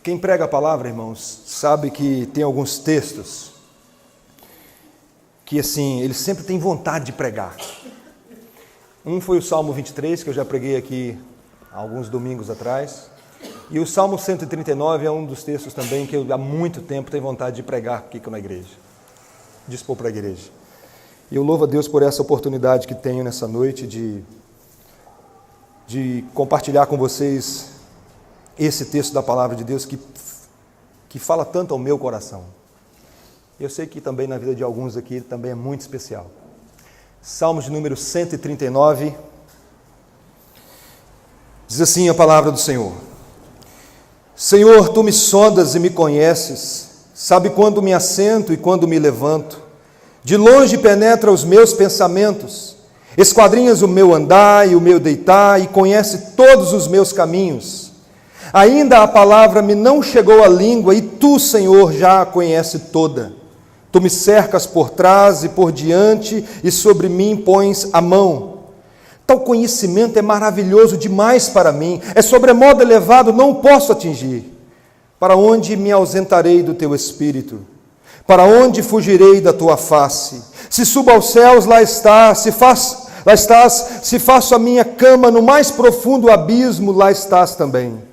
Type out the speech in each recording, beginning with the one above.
Quem prega a palavra, irmãos, sabe que tem alguns textos que, assim, ele sempre tem vontade de pregar. Um foi o Salmo 23, que eu já preguei aqui há alguns domingos atrás. E o Salmo 139 é um dos textos também que eu há muito tempo tenho vontade de pregar aqui na igreja, de expor para a igreja. E eu louvo a Deus por essa oportunidade que tenho nessa noite de compartilhar com vocês esse texto da palavra de Deus que fala tanto ao meu coração. Eu sei que também na vida de alguns aqui também é muito especial. Salmos de número 139, diz assim a palavra do Senhor: Senhor, Tu me sondas e me conheces, sabe quando me assento e quando me levanto. De longe penetra os meus pensamentos, esquadrinhas o meu andar e o meu deitar e conhece todos os meus caminhos. Ainda a palavra me não chegou à língua e Tu, Senhor, já a conhece toda. Tu me cercas por trás e por diante e sobre mim pões a mão. Tal conhecimento é maravilhoso demais para mim, é sobremodo elevado, não posso atingir. Para onde me ausentarei do Teu Espírito? Para onde fugirei da Tua face? Se subo aos céus, lá estás, se faço a minha cama no mais profundo abismo, lá estás também.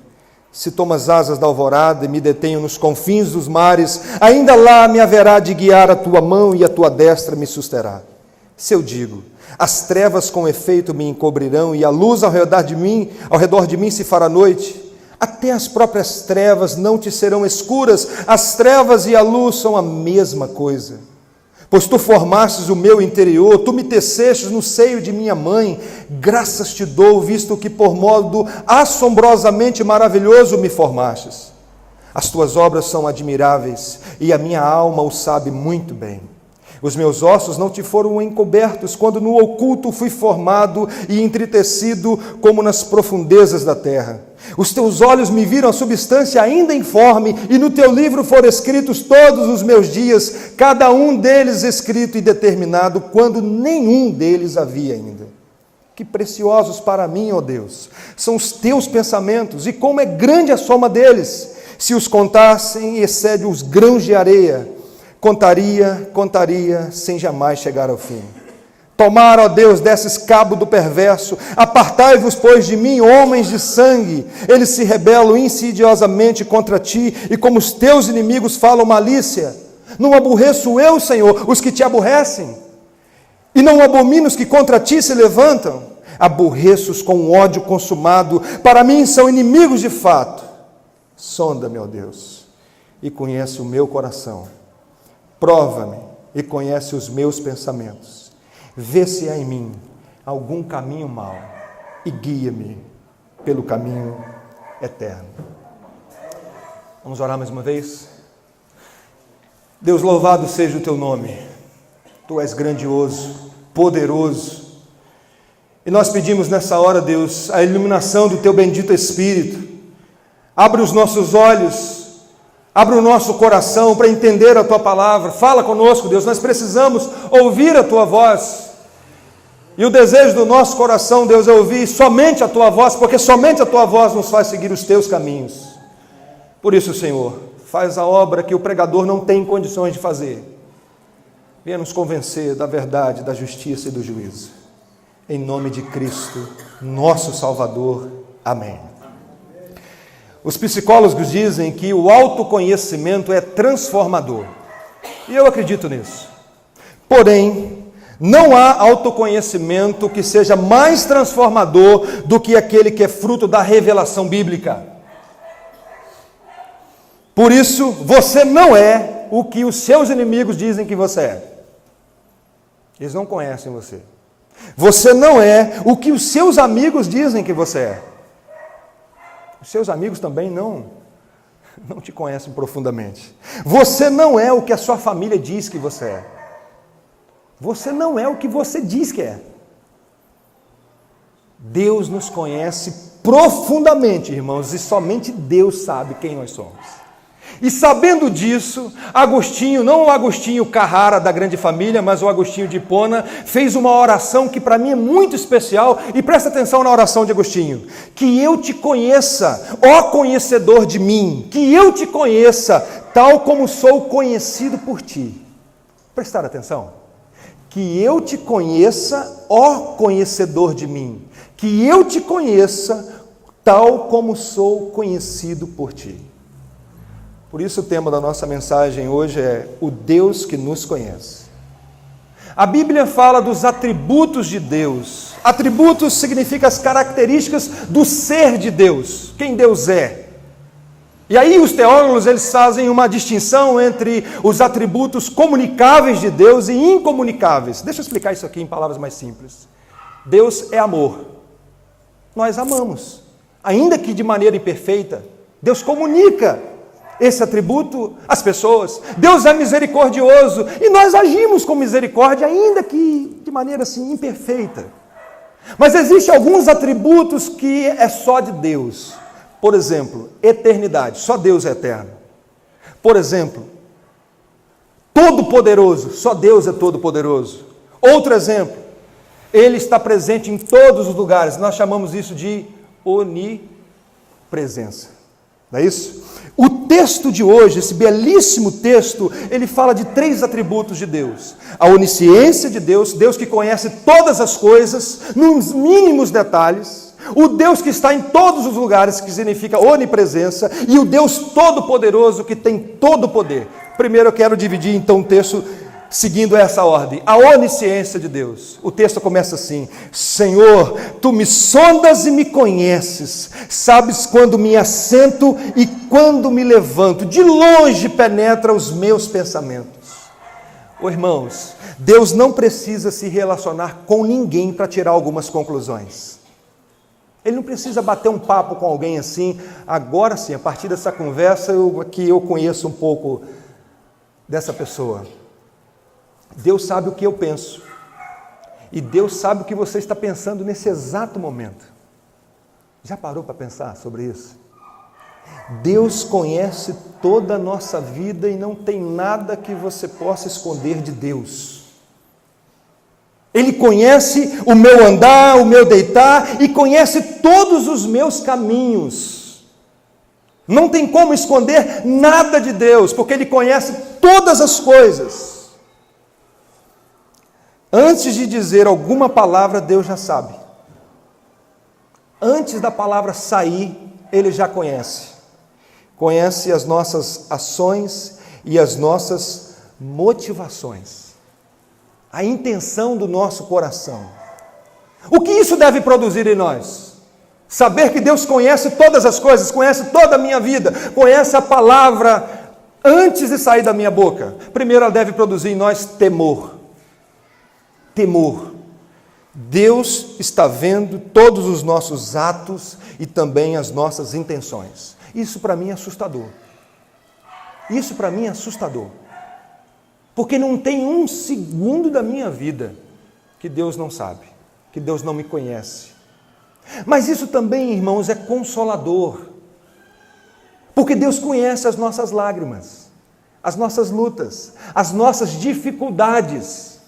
Se tomo as asas da alvorada e me detenho nos confins dos mares, ainda lá me haverá de guiar a Tua mão e a Tua destra me susterá. Se eu digo, as trevas com efeito me encobrirão e a luz ao redor de mim se fará noite, até as próprias trevas não te serão escuras, as trevas e a luz são a mesma coisa. Pois Tu formastes o meu interior, Tu me tecestes no seio de minha mãe, graças Te dou, visto que por modo assombrosamente maravilhoso me formastes. As Tuas obras são admiráveis, e a minha alma o sabe muito bem. Os meus ossos não Te foram encobertos, quando no oculto fui formado e entretecido como nas profundezas da terra. Os Teus olhos me viram a substância ainda informe, e no Teu livro foram escritos todos os meus dias, cada um deles escrito e determinado, quando nenhum deles havia ainda. Que preciosos para mim, ó Deus, são os Teus pensamentos, e como é grande a soma deles. Se os contassem, excede os grãos de areia. Contaria, sem jamais chegar ao fim. Tomara, ó Deus, desses cabo do perverso, apartai-vos, pois, de mim, homens de sangue. Eles se rebelam insidiosamente contra Ti, e como os Teus inimigos falam malícia. Não aborreço eu, Senhor, os que Te aborrecem, e não abomino os que contra Ti se levantam. Aborreço-os com ódio consumado, para mim são inimigos de fato. Sonda-me, ó Deus, e conhece o meu coração. Prova-me e conhece os meus pensamentos. Vê se há em mim algum caminho mau e guia-me pelo caminho eterno. Vamos orar mais uma vez? Deus, louvado seja o Teu nome. Tu és grandioso, poderoso. E nós pedimos nessa hora, Deus, a iluminação do Teu bendito Espírito. Abre os nossos olhos, abre o nosso coração para entender a Tua palavra. Fala conosco, Deus, nós precisamos ouvir a Tua voz. E o desejo do nosso coração, Deus, é ouvir somente a Tua voz, porque somente a Tua voz nos faz seguir os Teus caminhos. Por isso, Senhor, faz a obra que o pregador não tem condições de fazer. Venha nos convencer da verdade, da justiça e do juízo. Em nome de Cristo, nosso Salvador. Amém. Os psicólogos dizem que o autoconhecimento é transformador. E eu acredito nisso. Porém, não há autoconhecimento que seja mais transformador do que aquele que é fruto da revelação bíblica. Por isso, você não é o que os seus inimigos dizem que você é. Eles não conhecem você. Você não é o que os seus amigos dizem que você é. Os seus amigos também não te conhecem profundamente. Você não é o que a sua família diz que você é. Você não é o que você diz que é. Deus nos conhece profundamente, irmãos, e somente Deus sabe quem nós somos. E sabendo disso, Agostinho, não o Agostinho Carrara da grande família, mas o Agostinho de Hipona, fez uma oração que para mim é muito especial, e presta atenção na oração de Agostinho: que eu te conheça, ó conhecedor de mim, que eu te conheça, tal como sou conhecido por ti. Prestar atenção? Que eu te conheça, ó conhecedor de mim, que eu te conheça, tal como sou conhecido por ti. Por isso o tema da nossa mensagem hoje é o Deus que nos conhece. A Bíblia fala dos atributos de Deus. Atributos significa as características do ser de Deus, quem Deus é. E aí os teólogos eles fazem uma distinção entre os atributos comunicáveis de Deus e incomunicáveis. Deixa eu explicar isso aqui em palavras mais simples. Deus é amor. Nós amamos. Ainda que de maneira imperfeita, Deus comunica esse atributo às pessoas. Deus é misericordioso e nós agimos com misericórdia, ainda que de maneira assim imperfeita. Mas existem alguns atributos que é só de Deus. Por exemplo, eternidade, só Deus é eterno. Por exemplo, todo-poderoso, só Deus é todo-poderoso. Outro exemplo, Ele está presente em todos os lugares, nós chamamos isso de onipresença. Não é isso? O texto de hoje, esse belíssimo texto, ele fala de 3 atributos de Deus. A onisciência de Deus, Deus que conhece todas as coisas, nos mínimos detalhes. O Deus que está em todos os lugares, que significa onipresença. E o Deus todo-poderoso, que tem todo o poder. Primeiro eu quero dividir então o texto seguindo essa ordem, a onisciência de Deus. O texto começa assim: Senhor, tu me sondas e me conheces, sabes quando me assento e quando me levanto, de longe penetra os meus pensamentos. Irmãos, Deus não precisa se relacionar com ninguém para tirar algumas conclusões. Ele não precisa bater um papo com alguém assim. Agora sim, a partir dessa conversa eu conheço um pouco dessa pessoa. Deus sabe o que eu penso. E Deus sabe o que você está pensando nesse exato momento. Já parou para pensar sobre isso? Deus conhece toda a nossa vida e não tem nada que você possa esconder de Deus. Ele conhece o meu andar, o meu deitar e conhece todos os meus caminhos. Não tem como esconder nada de Deus, porque Ele conhece todas as coisas. Antes de dizer alguma palavra, Deus já sabe. Antes da palavra sair, Ele já conhece. Conhece as nossas ações e as nossas motivações. A intenção do nosso coração. O que isso deve produzir em nós? Saber que Deus conhece todas as coisas, conhece toda a minha vida, conhece a palavra antes de sair da minha boca. Primeiro, ela deve produzir em nós temor. Temor. Deus está vendo todos os nossos atos e também as nossas intenções. Isso para mim é assustador. Isso para mim é assustador. Porque não tem um segundo da minha vida que Deus não sabe, que Deus não me conhece. Mas isso também, irmãos, é consolador. Porque Deus conhece as nossas lágrimas, as nossas lutas, as nossas dificuldades.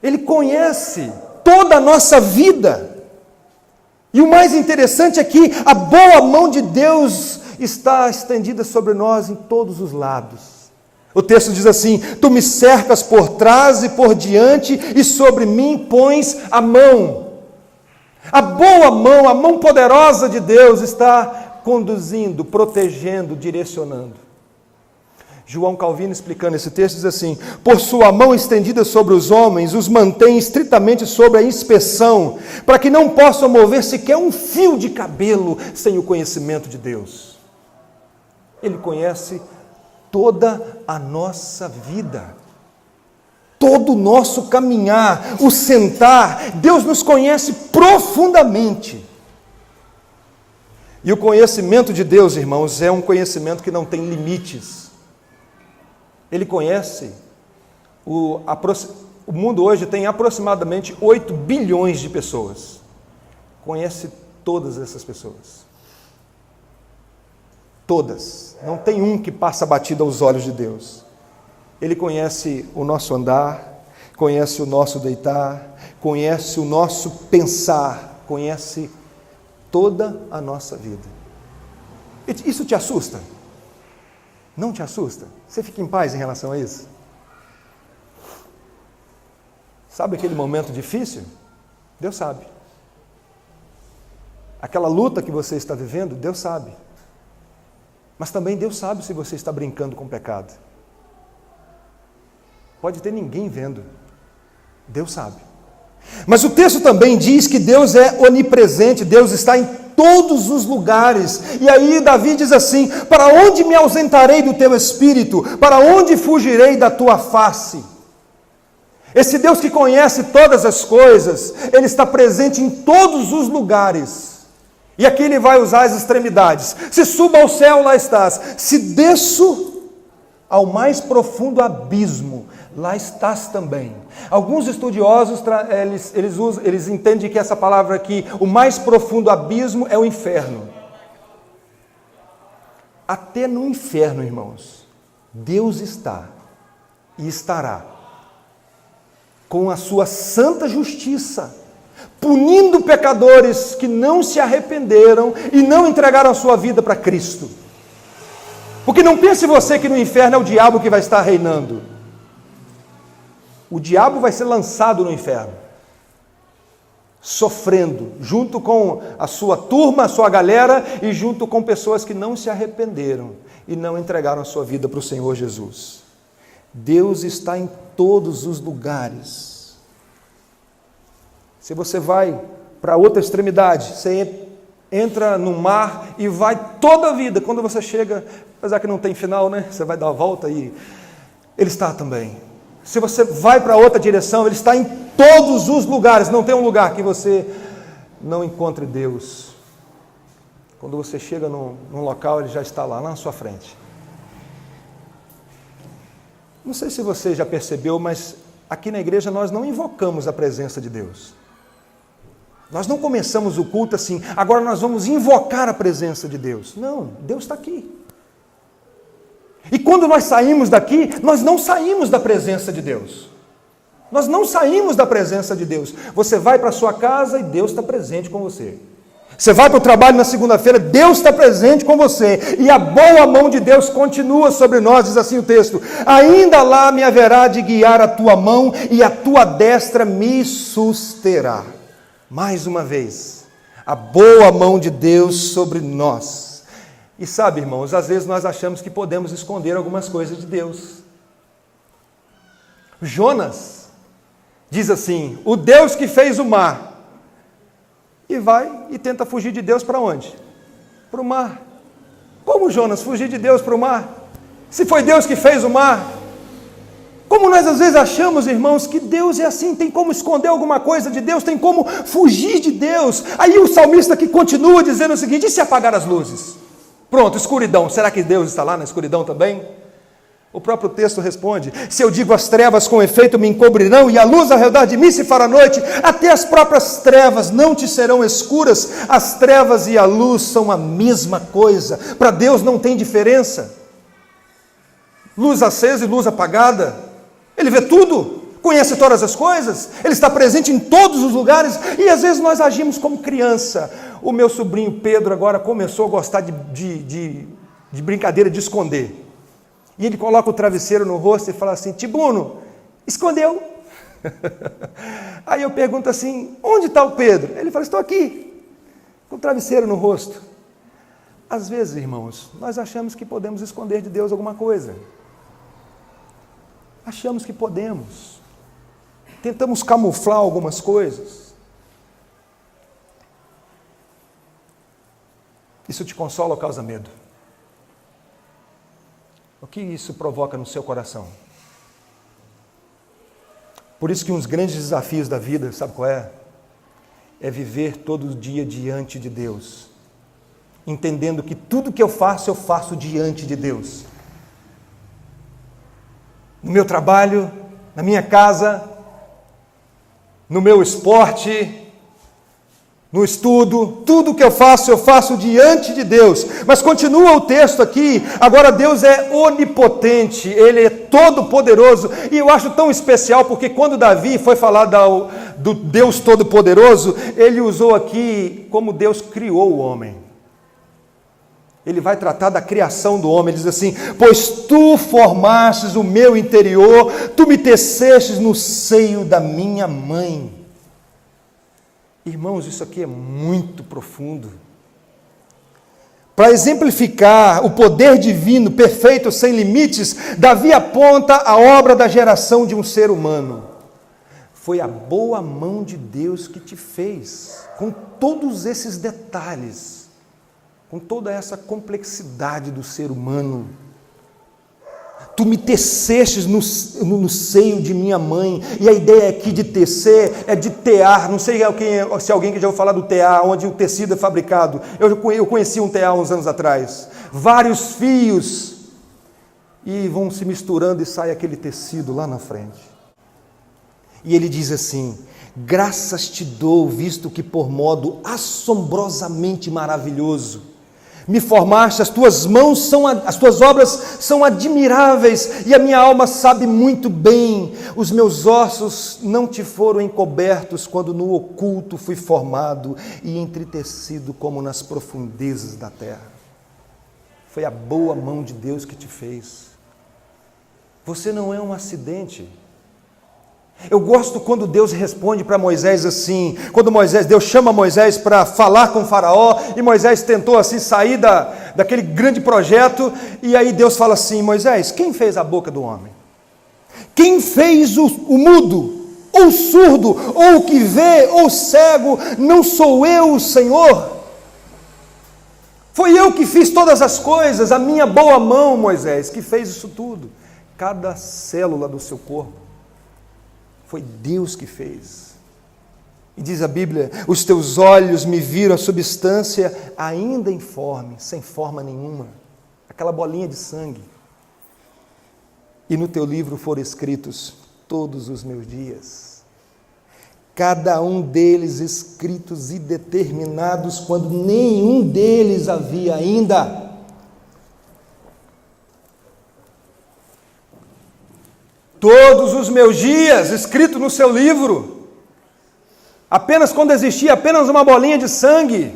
Ele conhece toda a nossa vida. E o mais interessante é que a boa mão de Deus está estendida sobre nós em todos os lados. O texto diz assim: tu me cercas por trás e por diante, e sobre mim pões a mão. A boa mão, a mão poderosa de Deus está conduzindo, protegendo, direcionando. João Calvino, explicando esse texto, diz assim: por sua mão estendida sobre os homens, os mantém estritamente sobre a inspeção, para que não possam mover sequer um fio de cabelo sem o conhecimento de Deus. Ele conhece toda a nossa vida, todo o nosso caminhar, o sentar. Deus nos conhece profundamente. E o conhecimento de Deus, irmãos, é um conhecimento que não tem limites. Ele conhece, o mundo hoje tem aproximadamente 8 bilhões de pessoas. Conhece todas essas pessoas. Todas. Não tem um que passa batido aos olhos de Deus. Ele conhece o nosso andar, conhece o nosso deitar, conhece o nosso pensar, conhece toda a nossa vida. Isso te assusta? Não te assusta? Você fica em paz em relação a isso? Sabe aquele momento difícil? Deus sabe. Aquela luta que você está vivendo, Deus sabe. Mas também Deus sabe se você está brincando com o pecado. Pode ter ninguém vendo. Deus sabe. Mas o texto também diz que Deus é onipresente, Deus está em todos os lugares. E aí Davi diz assim: para onde me ausentarei do teu espírito? Para onde fugirei da tua face? Esse Deus que conhece todas as coisas, Ele está presente em todos os lugares. E aqui Ele vai usar as extremidades. Se subo ao céu, lá estás. Se desço ao mais profundo abismo, lá estás também. Alguns estudiosos, eles entendem que essa palavra aqui, o mais profundo abismo, é o inferno. Até no inferno, irmãos, Deus está e estará com a sua santa justiça, punindo pecadores que não se arrependeram e não entregaram a sua vida para Cristo. Porque não pense você que no inferno é o diabo que vai estar reinando. O diabo vai ser lançado no inferno, sofrendo, junto com a sua turma, a sua galera, e junto com pessoas que não se arrependeram e não entregaram a sua vida para o Senhor Jesus. Deus está em todos os lugares. Se você vai para outra extremidade, você entra no mar e vai toda a vida. Quando você chega, apesar que não tem final, né? Você vai dar a volta e Ele está também. Se você vai para outra direção, Ele está em todos os lugares. Não tem um lugar que você não encontre Deus. Quando você chega num local, Ele já está lá na sua frente. Não sei se você já percebeu, mas aqui na igreja nós não invocamos a presença de Deus. Nós não começamos o culto assim, agora nós vamos invocar a presença de Deus. Não, Deus está aqui. E quando nós saímos daqui, nós não saímos da presença de Deus. Nós não saímos da presença de Deus. Você vai para a sua casa e Deus está presente com você. Você vai para o trabalho na segunda-feira, Deus está presente com você. E a boa mão de Deus continua sobre nós, diz assim o texto: ainda lá me haverá de guiar a tua mão e a tua destra me susterá. Mais uma vez, a boa mão de Deus sobre nós. E sabe, irmãos, às vezes nós achamos que podemos esconder algumas coisas de Deus. Jonas diz assim: o Deus que fez o mar, e vai e tenta fugir de Deus para onde? Para o mar. Como, Jonas, fugir de Deus para o mar? Se foi Deus que fez o mar. Como nós às vezes achamos, irmãos, que Deus é assim, tem como esconder alguma coisa de Deus, tem como fugir de Deus. Aí o salmista que continua dizendo o seguinte: e se apagar as luzes? Pronto, escuridão, será que Deus está lá na escuridão também? O próprio texto responde: se eu digo as trevas com efeito me encobrirão, e a luz ao redor de mim se fará noite, até as próprias trevas não te serão escuras. As trevas e a luz são a mesma coisa, para Deus não tem diferença. Luz acesa e luz apagada, Ele vê tudo, conhece todas as coisas, Ele está presente em todos os lugares, e às vezes nós agimos como criança. O meu sobrinho Pedro agora começou a gostar de brincadeira de esconder. E ele coloca o travesseiro no rosto e fala assim: Tibuno, escondeu. Aí eu pergunto assim: onde está o Pedro? Ele fala: estou aqui, com o travesseiro no rosto. Às vezes, irmãos, nós achamos que podemos esconder de Deus alguma coisa. Achamos que podemos. Tentamos camuflar algumas coisas. Isso te consola ou causa medo? O que isso provoca no seu coração? Por isso que um dos grandes desafios da vida, sabe qual é? É viver todo dia diante de Deus, entendendo que tudo que eu faço diante de Deus. No meu trabalho, na minha casa, no meu esporte, no estudo, tudo que eu faço diante de Deus. Mas continua o texto aqui, agora Deus é onipotente, Ele é todo poderoso, e eu acho tão especial, porque quando Davi foi falar do Deus todo poderoso, ele usou aqui como Deus criou o homem. Ele vai tratar da criação do homem, ele diz assim: pois tu formastes o meu interior, tu me tecestes no seio da minha mãe. Irmãos, isso aqui é muito profundo. Para exemplificar o poder divino, perfeito, sem limites, Davi aponta a obra da geração de um ser humano. Foi a boa mão de Deus que te fez, com todos esses detalhes, com toda essa complexidade do ser humano. Tu me tecestes no seio de minha mãe. E a ideia aqui de tecer é de tear. Não sei se alguém que já ouviu falar do tear, onde o tecido é fabricado. Eu conheci um tear uns anos atrás. Vários fios. E vão se misturando e sai aquele tecido lá na frente. E ele diz assim: graças te dou, visto que por modo assombrosamente maravilhoso me formaste, as tuas obras são admiráveis, e a minha alma sabe muito bem, os meus ossos não te foram encobertos, quando no oculto fui formado e entretecido como nas profundezas da terra. Foi a boa mão de Deus que te fez. Você não é um acidente. Eu gosto quando Deus responde para Moisés assim, quando Deus chama Moisés para falar com o faraó, e Moisés tentou assim sair daquele grande projeto, e aí Deus fala assim: Moisés, quem fez a boca do homem? Quem fez o mudo, ou o surdo, ou o que vê, ou o cego? Não sou eu, o Senhor? Foi eu que fiz todas as coisas, a minha boa mão, Moisés, que fez isso tudo. Cada célula do seu corpo foi Deus que fez. E diz a Bíblia: os teus olhos me viram a substância ainda informe, sem forma nenhuma, aquela bolinha de sangue. E no teu livro foram escritos todos os meus dias, cada um deles escritos e determinados, quando nenhum deles havia ainda. Todos os meus dias, escrito no seu livro, apenas quando existia apenas uma bolinha de sangue.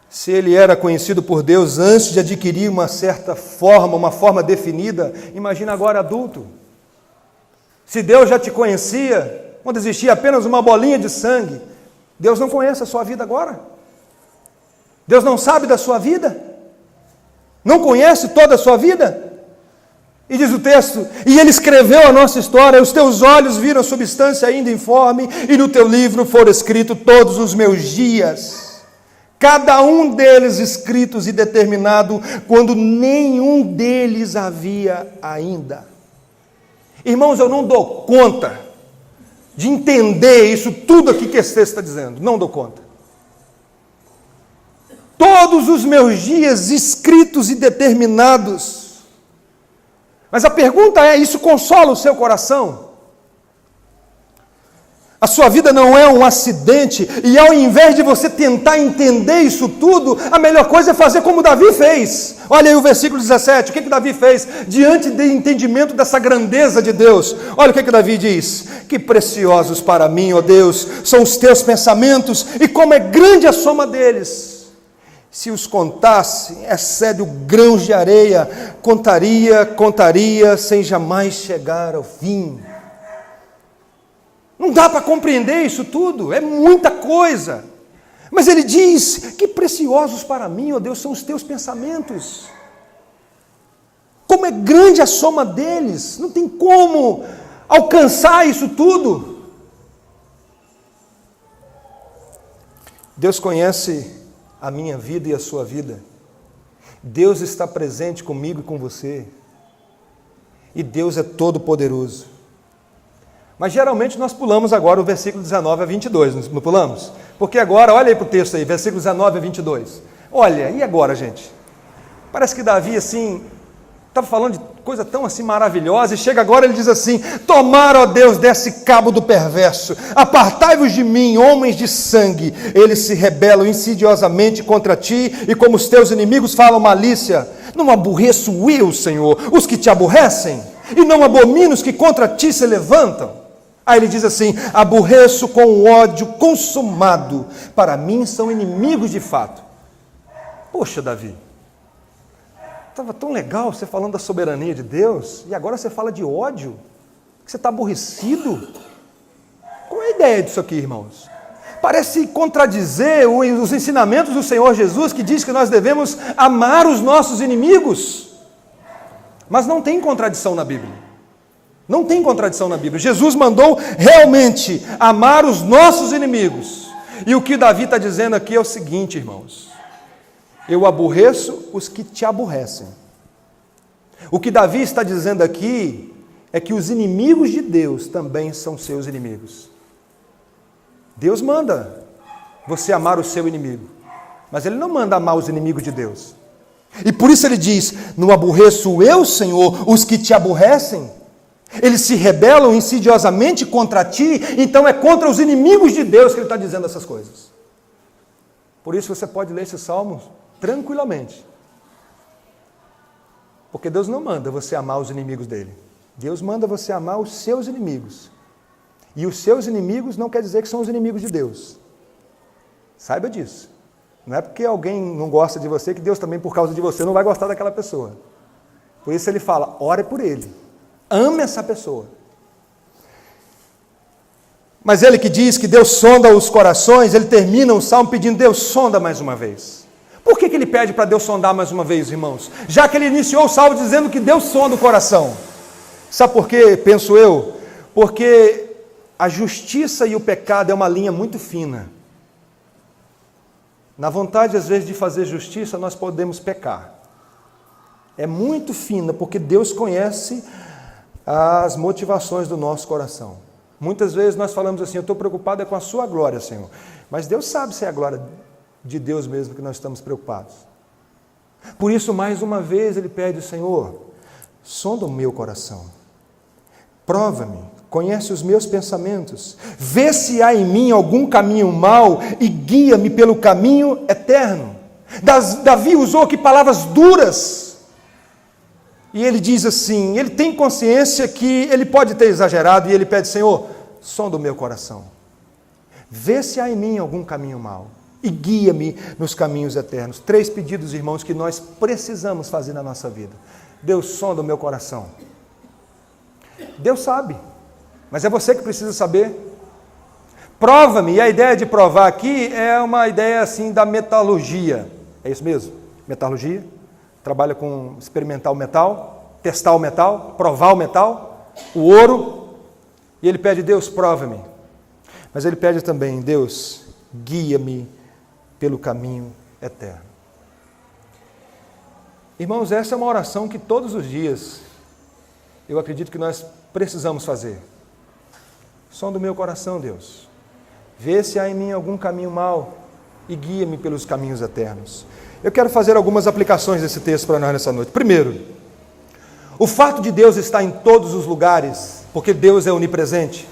Se ele era conhecido por Deus antes de adquirir uma certa forma, uma forma definida, imagina agora adulto. Se Deus já te conhecia quando existia apenas uma bolinha de sangue, Deus não conhece a sua vida agora? Deus não sabe da sua vida? Não conhece toda a sua vida? E diz o texto: e ele escreveu a nossa história, os teus olhos viram a substância ainda informe, e no teu livro foram escritos todos os meus dias, cada um deles escritos e determinado, quando nenhum deles havia ainda. Irmãos, eu não dou conta de entender isso tudo aqui que esse texto está dizendo, não dou conta. Todos os meus dias escritos e determinados. Mas a pergunta é: isso consola o seu coração? A sua vida não é um acidente, e ao invés de você tentar entender isso tudo, a melhor coisa é fazer como Davi fez. Olha aí o versículo 17, o que Davi fez diante do entendimento dessa grandeza de Deus? Olha o que Davi diz: que preciosos para mim, ó Deus, são os teus pensamentos, e como é grande a soma deles. Se os contasse, excede o grão de areia, contaria, sem jamais chegar ao fim. Não dá para compreender isso tudo, é muita coisa. Mas ele diz: que preciosos para mim, ó Deus, são os teus pensamentos. Como é grande a soma deles, não tem como alcançar isso tudo. Deus conhece a minha vida e a sua vida. Deus está presente comigo e com você. E Deus é todo poderoso. Mas geralmente nós pulamos agora o versículo 19 a 22, não pulamos? Porque agora, olha aí para o texto aí, versículo 19 a 22. Olha, e agora, gente? Parece que Davi, assim, Estava falando de coisa tão assim maravilhosa, e chega agora ele diz assim: tomara, ó Deus, desse cabo do perverso, apartai-vos de mim, homens de sangue. Eles se rebelam insidiosamente contra ti, e como os teus inimigos falam malícia. Não aborreço eu, Senhor, os que te aborrecem, e não abomino os que contra ti se levantam. Aí ele diz assim: aborreço com o ódio consumado, para mim são inimigos de fato. Poxa, Davi, estava tão legal você falando da soberania de Deus, e agora você fala de ódio, que você está aborrecido. Qual é a ideia disso aqui, irmãos? Parece contradizer os ensinamentos do Senhor Jesus, que diz que nós devemos amar os nossos inimigos. Mas não tem contradição na Bíblia. Não tem contradição na Bíblia. Jesus mandou realmente amar os nossos inimigos. E o que Davi está dizendo aqui é o seguinte, irmãos: eu aborreço os que te aborrecem. O que Davi está dizendo aqui é que os inimigos de Deus também são seus inimigos. Deus manda você amar o seu inimigo, mas Ele não manda amar os inimigos de Deus. E por isso Ele diz: não aborreço eu, Senhor, os que te aborrecem. Eles se rebelam insidiosamente contra ti, então é contra os inimigos de Deus que Ele está dizendo essas coisas. Por isso você pode ler esses salmos tranquilamente, porque Deus não manda você amar os inimigos dele. Deus manda você amar os seus inimigos. E os seus inimigos não quer dizer que são os inimigos de Deus. Saiba disso. Não é porque alguém não gosta de você que Deus também, por causa de você, não vai gostar daquela pessoa. Por isso Ele fala: ore por ele, ame essa pessoa. Mas Ele que diz que Deus sonda os corações, Ele termina o salmo pedindo: Deus, sonda mais uma vez. Por que Ele pede para Deus sondar mais uma vez, irmãos? Já que Ele iniciou o salmo dizendo que Deus sonda o coração. Sabe por quê, penso eu? Porque a justiça e o pecado é uma linha muito fina. Na vontade, às vezes, de fazer justiça, nós podemos pecar. É muito fina, porque Deus conhece as motivações do nosso coração. Muitas vezes nós falamos assim: eu estou preocupado com a sua glória, Senhor. Mas Deus sabe se é a glória de Deus mesmo que nós estamos preocupados. Por isso, mais uma vez, Ele pede: Senhor, sonda o meu coração. Prova-me, conhece os meus pensamentos, vê se há em mim algum caminho mau e guia-me pelo caminho eterno. Davi usou aqui palavras duras, e ele diz assim, ele tem consciência que ele pode ter exagerado, e ele pede: Senhor, sonda o meu coração, vê se há em mim algum caminho mau e guia-me nos caminhos eternos. 3 pedidos, irmãos, que nós precisamos fazer na nossa vida. Deus, sonda o meu coração. Deus sabe, mas é você que precisa saber. Prova-me, e a ideia de provar aqui é uma ideia assim da metalurgia. É isso mesmo? Metalurgia. Trabalha com experimentar o metal, testar o metal, provar o metal, o ouro. E ele pede: Deus, prova-me. Mas ele pede também: Deus, guia-me pelo caminho eterno. Irmãos, essa é uma oração que todos os dias eu acredito que nós precisamos fazer. Sonda o meu coração, Deus. Vê se há em mim algum caminho mau e guia-me pelos caminhos eternos. Eu quero fazer algumas aplicações desse texto para nós nessa noite. Primeiro, o fato de Deus estar em todos os lugares, porque Deus é onipresente,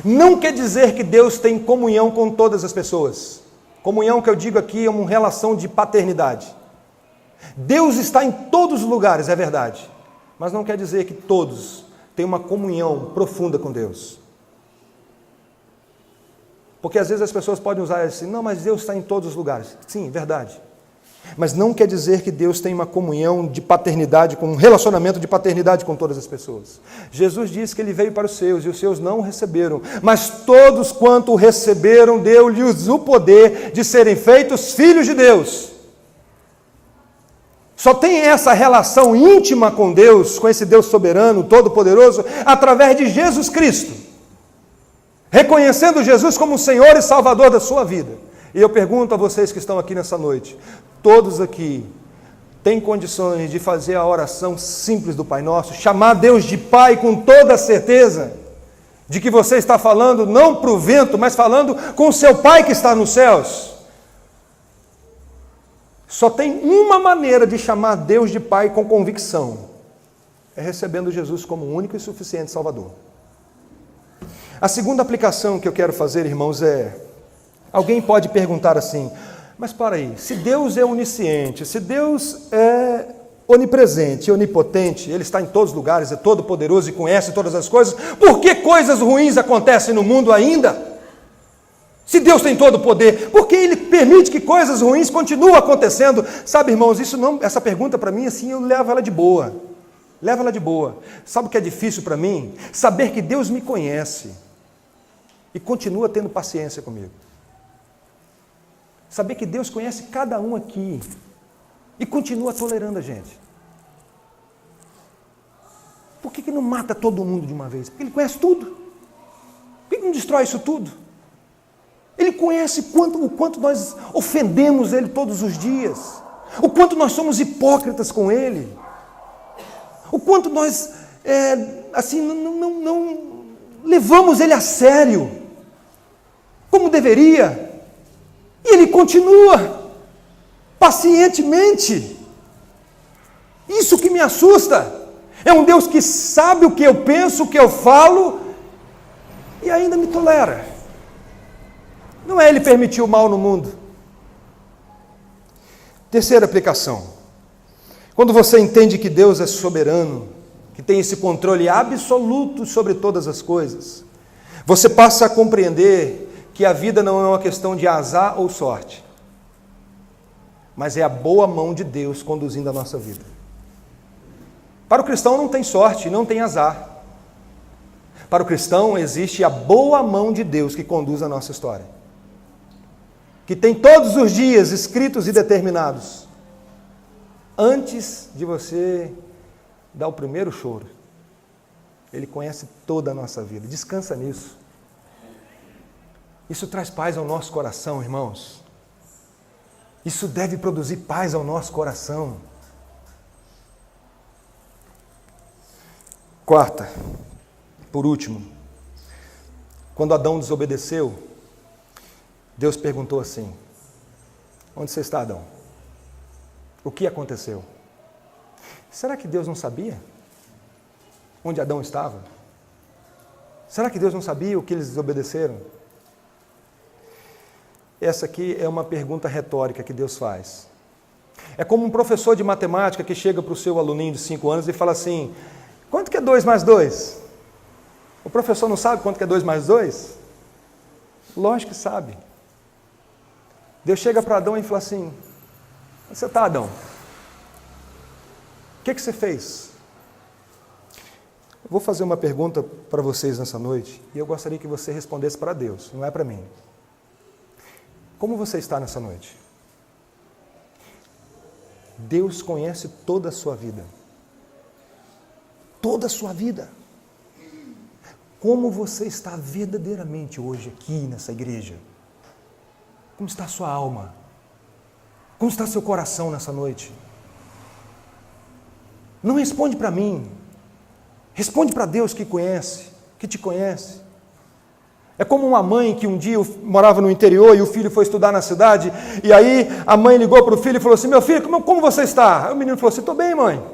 não quer dizer que Deus tem comunhão com todas as pessoas. Comunhão, que eu digo aqui, é uma relação de paternidade. Deus está em todos os lugares, é verdade, mas não quer dizer que todos têm uma comunhão profunda com Deus. Porque às vezes as pessoas podem usar assim: não, mas Deus está em todos os lugares. Sim, verdade. Mas não quer dizer que Deus tem uma comunhão de paternidade, um relacionamento de paternidade com todas as pessoas. Jesus disse que Ele veio para os seus, e os seus não o receberam. Mas todos quanto o receberam, deu-lhes o poder de serem feitos filhos de Deus. Só tem essa relação íntima com Deus, com esse Deus soberano, todo-poderoso, através de Jesus Cristo. Reconhecendo Jesus como o Senhor e Salvador da sua vida. E eu pergunto a vocês que estão aqui nessa noite: todos aqui têm condições de fazer a oração simples do Pai Nosso, chamar Deus de Pai com toda a certeza de que você está falando não para o vento, mas falando com o seu Pai que está nos céus? Só tem uma maneira de chamar Deus de Pai com convicção, é recebendo Jesus como único e suficiente Salvador. A segunda aplicação que eu quero fazer, irmãos, alguém pode perguntar assim, mas para aí, se Deus é onisciente, se Deus é onipresente, onipotente, Ele está em todos os lugares, é todo poderoso e conhece todas as coisas, por que coisas ruins acontecem no mundo ainda? Se Deus tem todo o poder, por que Ele permite que coisas ruins continuem acontecendo? Sabe, irmãos, essa pergunta para mim, assim, eu levo ela de boa. Levo ela de boa. Sabe o que é difícil para mim? Saber que Deus me conhece e continua tendo paciência comigo. Saber que Deus conhece cada um aqui e continua tolerando a gente. Por que não mata todo mundo de uma vez? Porque Ele conhece tudo. Por que não destrói isso tudo? Ele conhece o quanto nós ofendemos Ele todos os dias, o quanto nós somos hipócritas com Ele, o quanto nós não levamos Ele a sério, como deveria, e Ele continua, pacientemente. Isso que me assusta, é um Deus que sabe o que eu penso, o que eu falo, e ainda me tolera. Não é Ele permitir o mal no mundo. Terceira aplicação. Quando você entende que Deus é soberano, que tem esse controle absoluto sobre todas as coisas, você passa a compreender que a vida não é uma questão de azar ou sorte, mas é a boa mão de Deus conduzindo a nossa vida. Para o cristão não tem sorte, não tem azar. Para o cristão existe a boa mão de Deus que conduz a nossa história, que tem todos os dias escritos e determinados, antes de você dar o primeiro choro. Ele conhece toda a nossa vida, descansa nisso. Isso traz paz ao nosso coração, irmãos. Isso deve produzir paz ao nosso coração. Quarta, por último, quando Adão desobedeceu, Deus perguntou assim: onde você está, Adão? O que aconteceu? Será que Deus não sabia onde Adão estava? Será que Deus não sabia o que eles desobedeceram? Essa aqui é uma pergunta retórica que Deus faz. É como um professor de matemática que chega para o seu aluninho de 5 anos e fala assim: quanto que é 2 mais 2? O professor não sabe quanto que é 2 mais 2? Lógico que sabe. Deus chega para Adão e fala assim: onde você está, Adão? O que você fez? Eu vou fazer uma pergunta para vocês nessa noite e eu gostaria que você respondesse para Deus, não é para mim. Como você está nessa noite? Deus conhece toda a sua vida. Toda a sua vida. Como você está verdadeiramente hoje aqui nessa igreja? Como está a sua alma? Como está seu coração nessa noite? Não responde para mim. Responde para Deus que conhece, que te conhece. É como uma mãe que um dia morava no interior e o filho foi estudar na cidade, e aí a mãe ligou para o filho e falou assim: meu filho, como você está? Aí o menino falou assim: estou bem, mãe.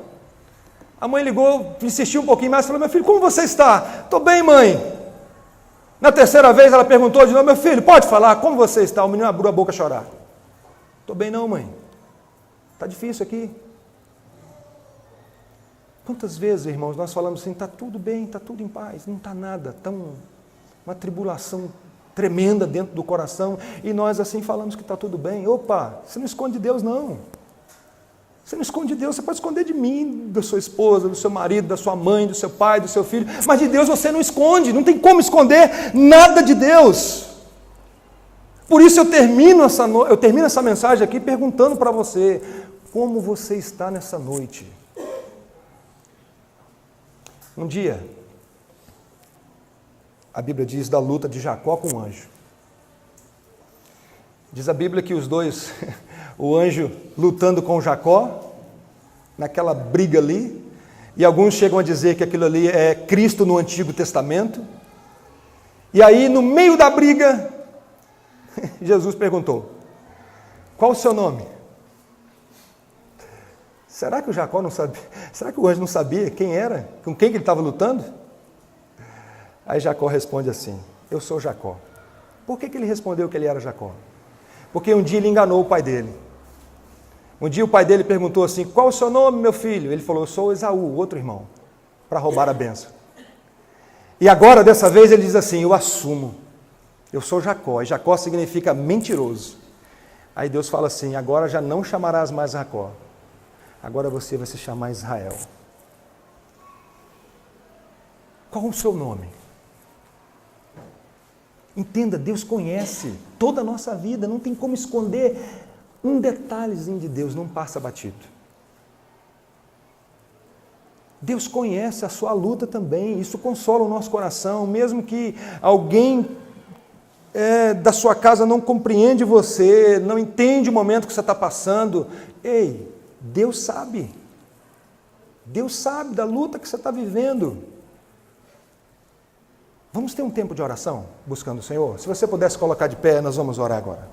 A mãe ligou, insistiu um pouquinho mais e falou: meu filho, como você está? Estou bem, mãe. Na terceira vez ela perguntou de novo: meu filho, pode falar, como você está? O menino abriu a boca a chorar. Estou bem não, mãe. Está difícil aqui. Quantas vezes, irmãos, nós falamos assim: está tudo bem, está tudo em paz, não está nada, está uma tribulação tremenda dentro do coração, e nós assim falamos que está tudo bem. Opa, você não esconde de Deus, não. Você não esconde de Deus, você pode esconder de mim, da sua esposa, do seu marido, da sua mãe, do seu pai, do seu filho, mas de Deus você não esconde, não tem como esconder nada de Deus. Por isso eu termino essa mensagem aqui perguntando para você: como você está nessa noite? Um dia, a Bíblia diz da luta de Jacó com o anjo. Diz a Bíblia que os dois, o anjo lutando com Jacó, naquela briga ali, e alguns chegam a dizer que aquilo ali é Cristo no Antigo Testamento, e aí no meio da briga, Jesus perguntou: qual o seu nome? Será que o Jacó não sabia? Será que o anjo não sabia quem era? Com quem que ele estava lutando? Aí Jacó responde assim: eu sou Jacó. Por que ele respondeu que ele era Jacó? Porque um dia ele enganou o pai dele. Um dia o pai dele perguntou assim: qual o seu nome, meu filho? Ele falou: eu sou Esaú, o outro irmão, para roubar a bênção. E agora, dessa vez, ele diz assim: eu assumo, eu sou Jacó. E Jacó significa mentiroso. Aí Deus fala assim: agora já não chamarás mais Jacó, agora você vai se chamar Israel. Qual o seu nome? Entenda, Deus conhece toda a nossa vida, não tem como esconder um detalhezinho de Deus, não passa batido. Deus conhece a sua luta também, isso consola o nosso coração, mesmo que alguém da sua casa não compreende você, não entende o momento que você está passando. Ei, Deus sabe da luta que você está vivendo. Vamos ter um tempo de oração, buscando o Senhor? Se você pudesse colocar de pé, nós vamos orar agora.